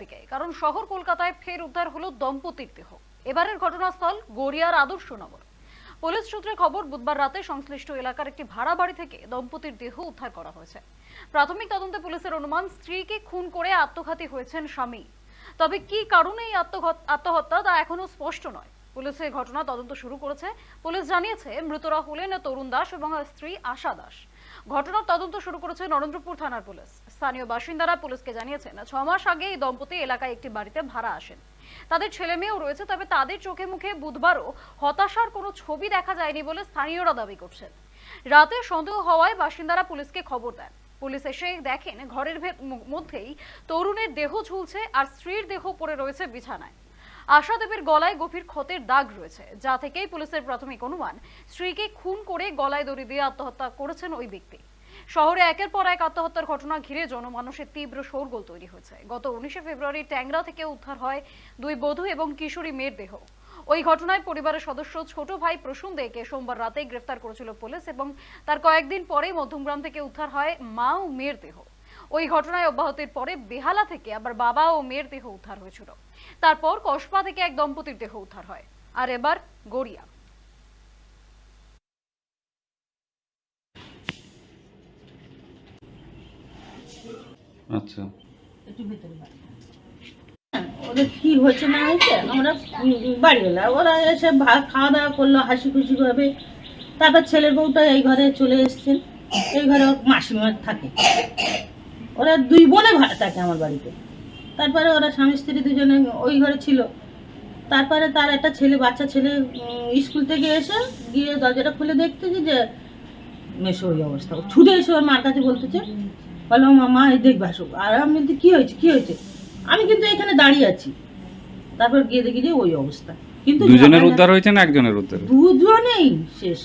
দিকে, কারণ শহর কলকাতায় ফের উদ্ধার হলো দম্পতির দেহ। এবারের ঘটনাস্থল গড়িয়ার আদর্শনগর। পুলিশ সূত্রে খবর, বুধবার রাতে সংশ্লিষ্ট এলাকার একটি ভাড়া বাড়ি থেকে দম্পতির দেহ উদ্ধার করা হয়েছে। প্রাথমিক তদন্তে পুলিশের অনুমান, স্ত্রীকে খুন করে আত্মঘাতী হয়েছেন স্বামী। তবে কি কারণে এই আত্মহত্যা তা এখনো স্পষ্ট নয়। পুলিশের ঘটনা তদন্ত শুরু করেছে। পুলিশ জানিয়েছে, মৃতরা হলেন তরুণ দাস এবং স্ত্রী আশা দাস। ঘটনার তদন্ত শুরু করেছে নরেন্দ্রপুর থানার পুলিশ। স্থানীয় বাসিন্দারা পুলিশকে জানিয়েছেন, 6 মাস আগে এই দম্পতি এলাকায় একটি বাড়িতে ভাড়া আসেন। তাদের ছেলে মেয়েও রয়েছে, তবে তাদের চোখে মুখে বুধবারও হতাশার কোনো ছবি দেখা যায়নি বলে স্থানীয়রা দাবি করছেন। রাতে সন্দেহ হওয়ায় বাসিন্দারা পুলিশকে খবর দেন। পুলিশ এসে দেখেন ঘরের মধ্যেই তরুণের দেহ ঝুলছে আর স্ত্রীর দেহ পড়ে রয়েছে বিছানায়। আশা দেবীর গলায় গভীর ক্ষতের দাগ রয়েছে, যা থেকেই পুলিশের প্রাথমিক অনুমান স্ত্রীকে খুন করে গলায় দড়ি দিয়ে আত্মহত্যা করেছেন ওই ব্যক্তি। শহরে একের পর এক আত্মহত্যার ঘটনা ঘিরে জনমানসে তীব্র শোরগোল তৈরি হয়েছে। গত 19 ফেব্রুয়ারি ট্যাংরা থেকে উদ্ধার হয় 2 বধূ এবং কিশোরী মেয়ের দেহ। ওই ঘটনায় পরিবারের সদস্য ছোট ভাই প্রসূন দেকে সোমবার রাতে গ্রেফতার করেছিল পুলিশ এবং তার কয়েকদিন পরে মধ্যমগ্রাম থেকে উদ্ধার হয় মা ও মেয়ের দেহ। ওই ঘটনায় অব্যাহতির পরে বেহালা থেকে আবার বাবা ও মেয়ের দেহ উদ্ধার হয়েছিল। তারপর কসবা থেকে এক দম্পতির দেহ উদ্ধার হয়। আর এবার গড়িয়া। আচ্ছা, ওদের কি হয়েছে না হয়েছে আমরা বাড়ি এলাম, ওরা এসে খাওয়া দাওয়া করলো হাসি খুশি ভাবে। তারপর ছেলের বউটা এই ঘরে চলে এসছেন। এই ঘরে ওর মাসিমা থাকে, ওরা 2 বোনে ভাড়া থাকে আমার বাড়িতে। তারপরে ওরা স্বামী স্ত্রী দুজনে ওই ঘরে ছিল। তারপরে তার একটা ছেলে, বাচ্চা ছেলে স্কুল থেকে এসে গিয়ে দরজাটা খুলে দেখতেছে যে মেশো ওই অবস্থা। ছুটে এসে ওর মার কাছে বলতেছে, বলো মামা এই দেখবে আসুক। আর আমি বলছি কি হয়েছে কি হয়েছে, আমি কিন্তু এখানে দাঁড়িয়ে আছি। তারপর গিয়ে দেখি যে ওই অবস্থা। কিন্তু দুজনের উদ্ধার হয়েছে না একজনের উদ্ধার? দুজনেই শেষ।